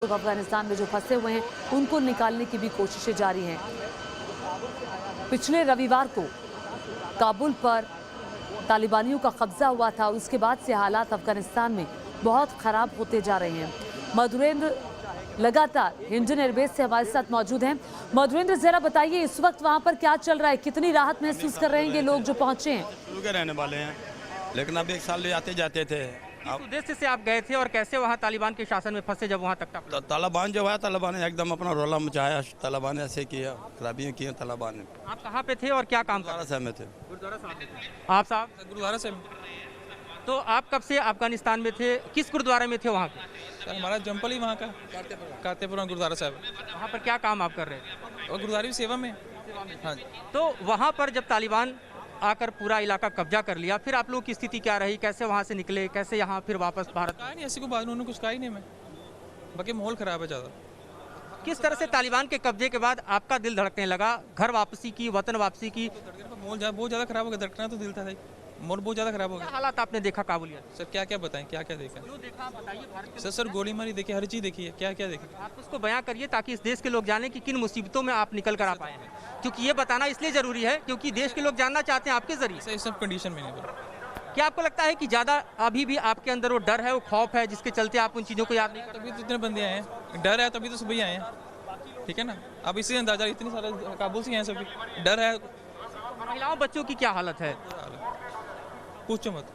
लोग अफगानिस्तान में जो फंसे हुए हैं उनको निकालने की भी कोशिशें जारी हैं। पिछले रविवार को काबुल पर तालिबानियों का कब्जा हुआ था, उसके बाद से हालात अफगानिस्तान में बहुत खराब होते जा रहे हैं। मधुरेंद्र लगातार इंडियन एयरबेस से हमारे साथ मौजूद हैं। मधुरेंद्र, जरा बताइए इस वक्त वहां पर क्या चल रहा है, कितनी राहत महसूस कर रहे हैं ये लोग जो पहुंचे हैं? शुरू के रहने वाले हैं, लेकिन अब एक साल आते जाते थे। किस उद्देश्य से आप गए थे और कैसे वहाँ तालिबान के शासन में फंसे जब वहाँ तक था? तालिबान जो है, तालिबान ने एकदम अपना रोला मचाया। तालिबान ने ऐसे किया, खराबियाँ की तालिबान ने। आप कहाँ पे थे और क्या काम कर रहे गुरुद्वारा साहब में थे। गुरुद्वारा साहब। आप साहब? गुरुद्वारा साहब। तो आप कब से अफगानिस्तान में थे, किस गुरुद्वारे में थे वहाँ के? सर हमारा जम्पल ही वहाँ का कातेपुरा गुरुद्वारा साहब। वहाँ पर क्या काम आप कर रहे थे? और गुरुद्वारे की सेवा में। हाँ जी। तो वहाँ पर जब तालिबान आकर पूरा इलाका कब्जा कर लिया, फिर आप लोगों की स्थिति क्या रही, कैसे वहाँ से निकले, कैसे यहाँ फिर वापस भारत? कहा नहीं ऐसी को बात, उन्होंने कुछ कहा ही नहीं। मैं बाकी माहौल ख़राब है ज़्यादा। किस तरह से तालिबान के कब्जे के बाद आपका दिल धड़कने लगा, घर वापसी की, वतन वापसी की? माहौल बहुत ज़्यादा ख़राब हो गया, धड़कना तो दिल था। माहौल बहुत ज़्यादा ख़राब हो क्या गया। हालात आपने देखा काबुलियत? सर क्या क्या बताएं, क्या क्या देखा? जो देखा आप बताइए। भारत सर गोली मारी देखी, हर चीज़ देखी है। क्या क्या देखी? आप उसको बयां करिए ताकि इस देश के लोग जाने कि किन मुसीबतों में आप निकल कर आ पाए हैं, क्योंकि ये बताना इसलिए जरूरी है क्योंकि देश के लोग जानना चाहते हैं आपके जरिए। सर इस सब कंडीशन में नहीं। क्या आपको लगता है कि ज़्यादा अभी भी आपके अंदर वो डर है, वो खौफ है, जिसके चलते आप उन चीज़ों को याद नहीं करते? तभी तो इतने बंदे आए हैं, डर है तभी तो सभी आए हैं। ठीक है ना, अब इसी अंदाजा इतने सारे काबुल से आए सभी, डर है। महिलाओं बच्चों की क्या हालत है? पूछो मत।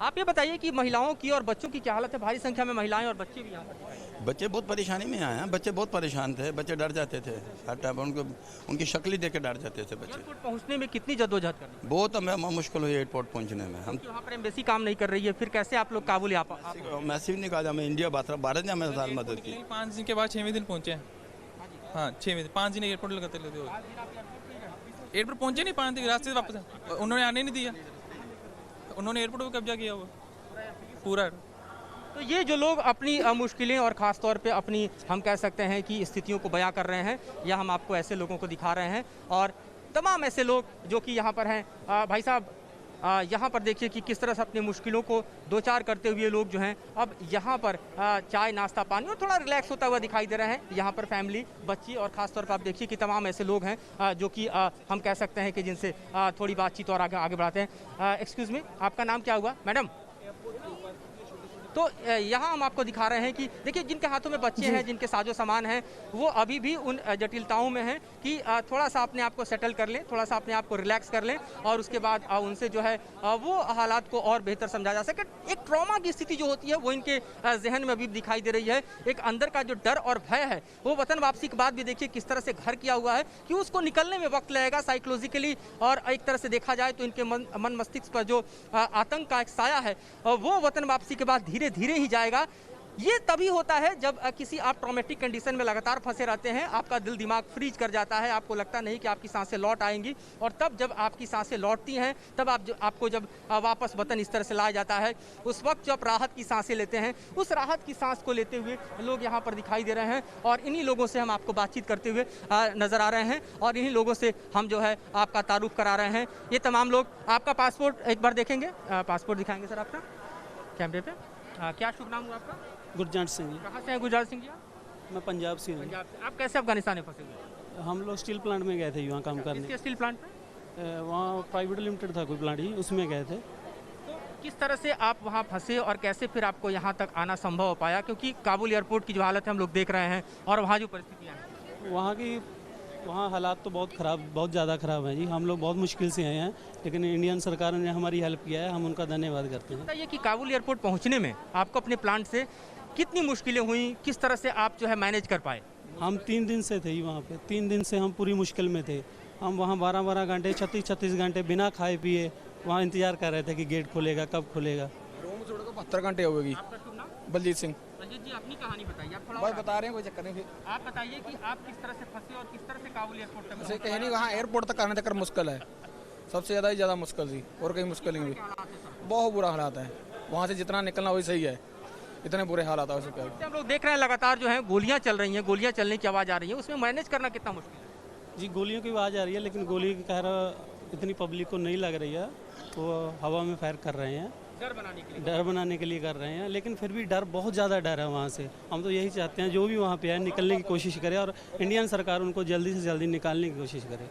आप ये बताइए कि महिलाओं की और बच्चों की क्या हालत है? भारी संख्या में महिलाएं और बच्चे भी यहाँ पर। बच्चे बहुत परेशानी में आए हैं। बच्चे बहुत परेशान थे, बच्चे डर जाते थे हर टाइम। उनकी शक्ल ही देख के डर जाते थे बच्चे। एयरपोर्ट पहुँचने में कितनी जद्दोजहद करनी? बहुत हमें मुश्किल हुई एयरपोर्ट पहुंचने में। हम वहाँ पर एम्बेसी काम नहीं कर रही है, फिर कैसे आप लोग काबुल मैसिव नहीं कहा, हमें इंडिया भारत ने हमें साल मदद की। 5 दिन के बाद 6वें दिन पहुँचे हैं। हाँ 6वें दिन, 5 दिन एयरपोर्ट लगाते लेते हो। एयरपोर्ट पहुँचे नहीं, 5 दिन रास्ते से वापस उन्होंने आने नहीं दिया। उन्होंने एयरपोर्ट पर कब्जा किया हुआ पूरा। तो ये जो लोग अपनी मुश्किलें और ख़ास तौर पे अपनी हम कह सकते हैं कि स्थितियों को बयां कर रहे हैं, या हम आपको ऐसे लोगों को दिखा रहे हैं और तमाम ऐसे लोग जो कि यहाँ पर हैं। भाई साहब, यहाँ पर देखिए कि किस तरह से अपनी मुश्किलों को दो चार करते हुए लोग जो हैं अब यहाँ पर चाय नाश्ता पानी और थोड़ा रिलैक्स होता हुआ दिखाई दे रहे हैं। यहाँ पर फैमिली, बच्ची और ख़ास तौर पर आप देखिए कि तमाम ऐसे लोग हैं जो कि हम कह सकते हैं कि जिनसे थोड़ी बातचीत और आगे बढ़ाते हैं। एक्सक्यूज़ मी, आपका नाम क्या हुआ मैडम? तो यहाँ हम आपको दिखा रहे हैं कि देखिए जिनके हाथों में बच्चे हैं, जिनके साजो सामान हैं, वो अभी भी उन जटिलताओं में हैं कि थोड़ा सा अपने आप को सेटल कर लें, थोड़ा सा अपने आप को रिलैक्स कर लें और उसके बाद उनसे जो है वो हालात को और बेहतर समझा जा सके। एक ट्रॉमा की स्थिति जो होती है वो इनके जहन में अभी दिखाई दे रही है। एक अंदर का जो डर और भय है वो वतन वापसी के बाद भी देखिए किस तरह से घर किया हुआ है कि उसको निकलने में वक्त लगेगा साइकोलॉजिकली, और एक तरह से देखा जाए तो इनके मन मस्तिष्क पर जो आतंक का एक साया है वो वतन वापसी के बाद धीरे धीरे ही जाएगा। ये तभी होता है जब किसी आप ट्रॉमेटिक कंडीशन में लगातार फंसे रहते हैं, आपका दिल दिमाग फ्रीज कर जाता है, आपको लगता नहीं कि आपकी सांसें लौट आएंगी, और तब जब आपकी सांसें लौटती हैं तब आपको जब वापस वतन इस तरह से लाया जाता है, उस वक्त जब राहत की सांसें लेते हैं, उस राहत की सांस को लेते हुए लोग यहाँ पर दिखाई दे रहे हैं और इन्हीं लोगों से हम आपको बातचीत करते हुए नज़र आ रहे हैं और इन्हीं लोगों से हम जो है आपका तारुफ करा रहे हैं। ये तमाम लोग, आपका पासपोर्ट एक बार देखेंगे, पासपोर्ट दिखाएंगे सर आपका कैमरे पे। क्या शुभ नाम हुआ आपका? गुरजांट सिंह जी। कहाँ से हैं गुरजांट सिंह जी? मैं पंजाब से हूँ। पंजाब से। आप कैसे अफगानिस्तान में फंसे हुए? हम लोग स्टील प्लांट में गए थे वहाँ काम करने। किसके स्टील प्लांट पे? वहाँ प्राइवेट लिमिटेड था कोई प्लांट ही, उसमें गए थे। तो किस तरह से आप वहाँ फंसे और कैसे फिर आपको यहाँ तक आना संभव हो पाया, क्योंकि काबुल एयरपोर्ट की जो हालत है हम लोग देख रहे हैं और वहाँ जो परिस्थितियाँ हैं? वहाँ हालात तो बहुत ज़्यादा ख़राब हैं जी। हम लोग बहुत मुश्किल से आए हैं, लेकिन इंडियन सरकार ने हमारी हेल्प किया है, हम उनका धन्यवाद करते हैं। बताइए कि काबुल एयरपोर्ट पहुँचने में आपको अपने प्लांट से कितनी मुश्किलें हुई, किस तरह से आप जो है मैनेज कर पाए? हम 3 दिन से थे ही वहाँ पे, 3 दिन से हम पूरी मुश्किल में थे। हम वहाँ 12-12 घंटे 36-36 घंटे बिना खाए पिए वहाँ इंतज़ार कर रहे थे कि गेट खुलेगा, कब खुलेगा। 72 घंटे हो गई। बलजीत सिंह। बलजीत जी, अपनी कहानी बताइए। आप थोड़ा भाई बता रहे हैं, कोई चक्कर नहीं। फिर आप बताइए कि आप किस तरह से फंसे और किस तरह से काबुल एयरपोर्ट तक ऐसे कहीं नहीं, वहाँ एयरपोर्ट तक आने तक मुश्किल है, सबसे ज़्यादा मुश्किल थी, और कहीं मुश्किल नहीं हुई। बहुत बुरा हालात है, वहाँ से जितना निकलना वही सही है, इतने बुरे हालात है। हम लोग देख रहे हैं लगातार जो है गोलियाँ चल रही हैं, गोलियाँ चलने की आवाज़ आ रही है, उसमें मैनेज करना कितना मुश्किल है? जी गोलियों की आवाज़ आ रही है, लेकिन गोली की खैर इतनी पब्लिक को नहीं लग रही है, वो हवा में फायर कर रहे हैं। डर बनाने के लिए कर रहे हैं, लेकिन फिर भी डर, बहुत ज़्यादा डर है वहाँ से। हम तो यही चाहते हैं जो भी वहाँ पे है निकलने की कोशिश करे और इंडियन सरकार उनको जल्दी से जल्दी निकालने की कोशिश करे।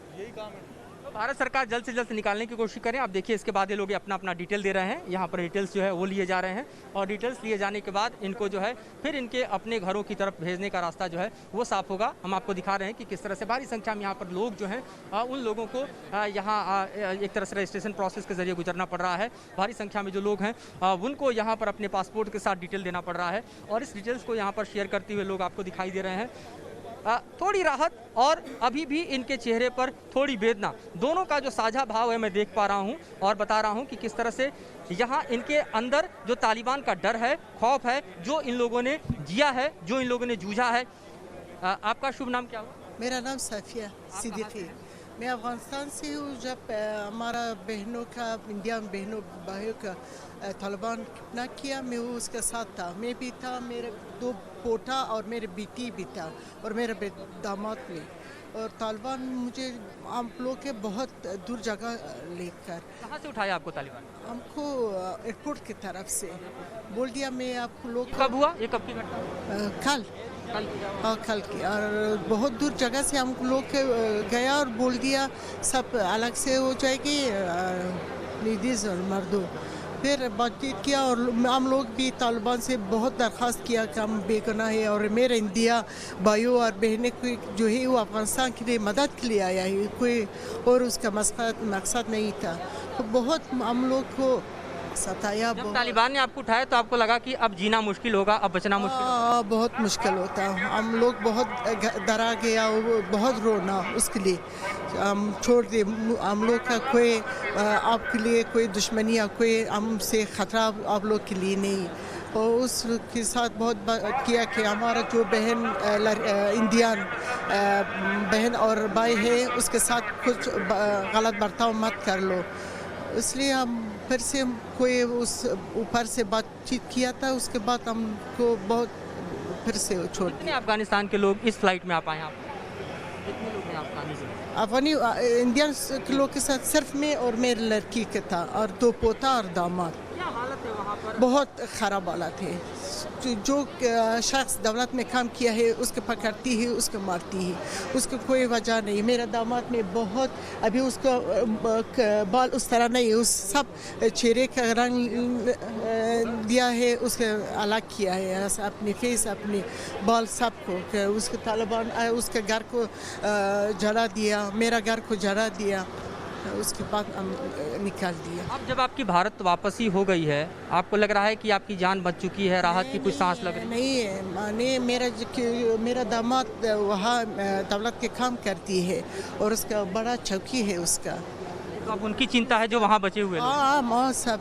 तो भारत सरकार जल्द से जल्द निकालने की कोशिश करें। आप देखिए इसके बाद ये लोग अपना अपना डिटेल दे रहे हैं, यहाँ पर डिटेल्स जो है वो लिए जा रहे हैं और डिटेल्स लिए जाने के बाद इनको जो है फिर इनके अपने घरों की तरफ भेजने का रास्ता जो है वो साफ होगा। हम आपको दिखा रहे हैं कि किस तरह से भारी संख्या में यहाँ पर लोग जो हैं उन लोगों को यहाँ एक तरह से रजिस्ट्रेशन प्रोसेस के जरिए गुजरना पड़ रहा है। भारी संख्या में जो लोग हैं उनको यहाँ पर अपने पासपोर्ट के साथ डिटेल देना पड़ रहा है और इस डिटेल्स को यहाँ पर शेयर करते हुए लोग आपको दिखाई दे रहे हैं। थोड़ी राहत और अभी भी इनके चेहरे पर थोड़ी वेदना, दोनों का जो साझा भाव है मैं देख पा रहा हूं और बता रहा हूं कि किस तरह से यहाँ इनके अंदर जो तालिबान का डर है, खौफ है, जो इन लोगों ने जिया है, जो इन लोगों ने जूझा है। आपका शुभ नाम क्या हुआ? मेरा नाम साफिया सिद्दीकी। मैं अफगानिस्तान से हूँ। जब हमारा बहनों का, इंडिया में बहनों भाइयों का तालिबान किडनैप किया, मैं वो उसके साथ था। मैं भी था, मेरे 2 पोता और मेरे बेटी भी था और मेरे दामाद भी। और तालिबान मुझे हम लोग के बहुत दूर जगह लेकर, कहाँ से उठाया आपको तालिबान? हमको एयरपोर्ट की तरफ से बोल दिया मैं आपको लोग। कब हुआ ये, कब की घटना? कल कल की। और बहुत दूर जगह से हम लोग गया और बोल दिया सब अलग से हो जाएगी, लेडीज़ और मर्दों। फिर बातचीत किया और हम लोग भी तालिबान से बहुत दरख्वास्त किया कि हम बेगुनाह है और मेरे इंडिया भाइयों और बहनें कोई जो है वो अफगानिस्तान के लिए मदद के लिए आया है, कोई और उसका मकसद नहीं था। तो बहुत हम लोग को सताया। जब तालिबान ने आपको उठाया तो आपको लगा कि अब जीना मुश्किल होगा, अब बचना मुश्किल होगा? बहुत मुश्किल होता। हम लोग बहुत डरा गया, बहुत रोना उसके लिए। हम छोड़ दे, हम लोग का कोई आपके लिए कोई दुश्मनी या कोई हमसे ख़तरा आप लोग के लिए नहीं। और उसके साथ बहुत बात किया कि हमारा जो बहन इंडियन बहन और भाई है उसके साथ कुछ गलत बर्ताव मत कर लो। इसलिए हम फिर से कोई उस ऊपर से बातचीत किया था। उसके बाद हमको बहुत फिर से छोड़ दिया। अफगानिस्तान के लोग इस फ्लाइट में आप आए? कितने लोग हैं अफगानी से? अफगानी इंडियन के लोग के साथ सिर्फ मैं और मेरी लड़की के था और 2 पोता और दामाद। क्या हालत है वहाँ पर? बहुत ख़राब हालत है। जो शख्स दौलत में काम किया है उसके पकड़ती है, उसको मारती है, उसको कोई वजह नहीं। मेरा दामाद में बहुत अभी उसको बाल उस तरह नहीं है, उस सब चेहरे का रंग दिया है, उसके अलग किया है अपने फेस, अपने बाल सबको। उसके तालिबान उसके घर को जला दिया, मेरा घर को जला दिया, उसके बाद हम निकाल दिया। अब जब आपकी भारत वापसी हो गई है, आपको लग रहा है कि आपकी जान बच चुकी है, राहत की कुछ सांस लग रही है? नहीं है, माने मेरा दामाद वहाँ दौलत के काम करती है और उसका बड़ा चौकी है उसका। तो अब उनकी चिंता है जो वहाँ बचे हुए लोग? हाँ सब।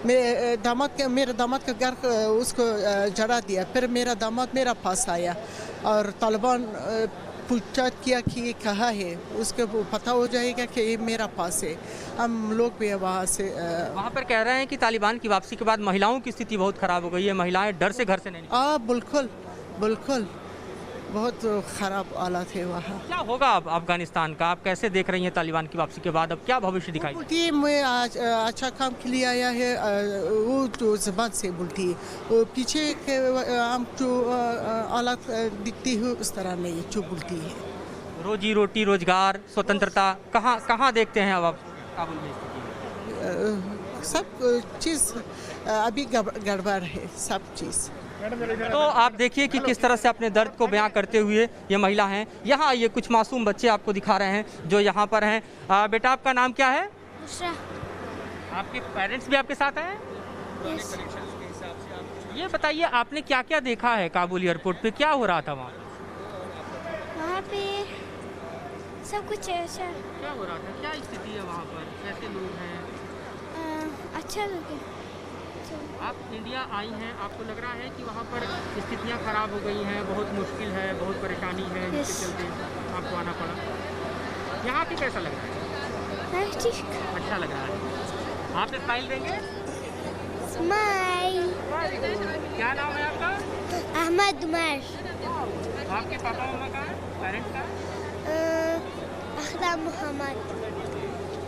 मेरे दामाद का घर उसको जला दिया। फिर मेरा दामाद मेरा पास आया और तालिबान पूछताछ किया कि ये कहाँ है, उसके पता हो जाएगा कि ये मेरा पास है। हम लोग भी वहाँ से वहाँ पर कह रहे हैं कि तालिबान की वापसी के बाद महिलाओं की स्थिति बहुत ख़राब हो गई है, महिलाएं डर से घर से नहीं निकलती। बिल्कुल बिल्कुल, बहुत ख़राब हालत है वहाँ। क्या होगा अब अफगानिस्तान का? आप कैसे देख रही हैं तालिबान की वापसी के बाद? अब क्या भविष्य दिखाई? बोलती मैं आज अच्छा काम के लिए आया है, वो जो ज़बान से बोलती है। वो पीछे के हम जो हालत दिखती है उस तरह नहीं जो बोलती है। रोजी रोटी, रोजगार, स्वतंत्रता कहाँ देखते हैं अब आप काबुल में? सब चीज़ अभी गड़बड़ है, सब चीज़। तो आप देखिए कि किस तरह से अपने दर्द को बयां करते हुए ये महिला हैं। यहाँ ये कुछ मासूम बच्चे आपको दिखा रहे हैं जो यहाँ पर हैं। बेटा आपका नाम क्या है? आपके पेरेंट्स भी आपके साथ हैं? ये बताइए आपने क्या क्या देखा है काबुल एयरपोर्ट पे, क्या हो रहा था वहाँ? वहाँ पे सब कुछ अच्छा। क्या हो रहा था, क्या स्थिति है वहाँ पर, कैसे लोग हैं? अच्छा लगे। आप इंडिया आई हैं, आपको लग रहा है कि वहाँ पर स्थितियाँ खराब हो गई हैं, बहुत मुश्किल है, बहुत परेशानी है, जिसके चलते आपको आना पड़ा। यहाँ पे कैसा लग रहा है? अच्छा लग रहा है। आप स्माइल देंगे? स्माइल। क्या नाम है आपका? अहमद उमर। आपके पापा मम्मा का, पेरेंट्स का? अखदा मोहम्मद।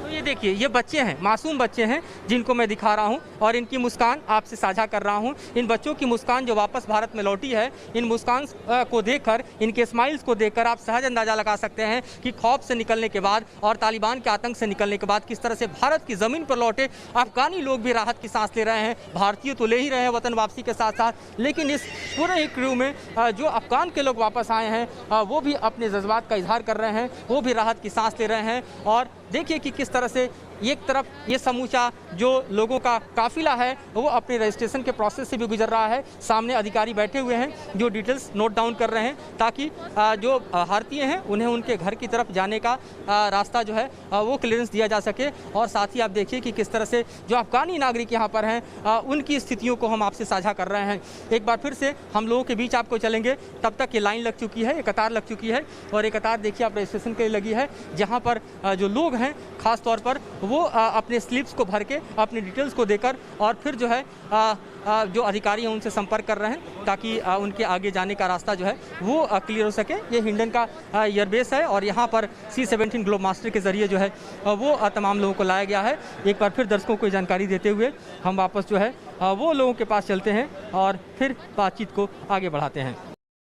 तो तो ये देखिए, ये बच्चे हैं, मासूम बच्चे हैं जिनको मैं दिखा रहा हूं और इनकी मुस्कान आपसे साझा कर रहा हूं। इन बच्चों की मुस्कान जो वापस भारत में लौटी है, इन मुस्कान को देखकर, इनके स्माइल्स को देखकर आप सहज अंदाजा लगा सकते हैं कि खौफ से निकलने के बाद और तालिबान के आतंक से निकलने के बाद किस तरह से भारत की ज़मीन पर लौटे अफगानी लोग भी राहत की सांस ले रहे हैं। भारतीय तो ले ही रहे हैं वतन वापसी के साथ साथ, लेकिन इस पूरे ही क्रू में जो अफगान के लोग वापस आए हैं वो भी अपने जज्बात का इजहार कर रहे हैं, वो भी राहत की सांस ले रहे हैं। और देखिए कि किस तरह से एक तरफ ये समूचा जो लोगों का काफिला है वो अपने रजिस्ट्रेशन के प्रोसेस से भी गुजर रहा है। सामने अधिकारी बैठे हुए हैं जो डिटेल्स नोट डाउन कर रहे हैं ताकि जो भारतीय हैं उन्हें उनके घर की तरफ जाने का रास्ता जो है वो क्लियरेंस दिया जा सके। और साथ ही आप देखिए कि किस तरह से जो अफगानी नागरिक यहाँ पर हैं उनकी स्थितियों को हम आपसे साझा कर रहे हैं। एक बार फिर से हम लोगों के बीच आपको चलेंगे, तब तक ये लाइन लग चुकी है, ये कतार लग चुकी है और ये कतार देखिए आप रजिस्ट्रेशन के लिए लगी है, जहाँ पर जो लोग हैं खास तौर पर वो अपने स्लिप्स को भर के अपनी डिटेल्स को देकर और फिर जो है जो अधिकारी हैं उनसे संपर्क कर रहे हैं ताकि उनके आगे जाने का रास्ता जो है वो क्लियर हो सके। ये हिंडन का एयरबेस है और यहाँ पर C-17 ग्लोब मास्टर के ज़रिए जो है वो तमाम लोगों को लाया गया है। एक बार फिर दर्शकों को जानकारी देते हुए हम वापस जो है वो लोगों के पास चलते हैं और फिर बातचीत को आगे बढ़ाते हैं।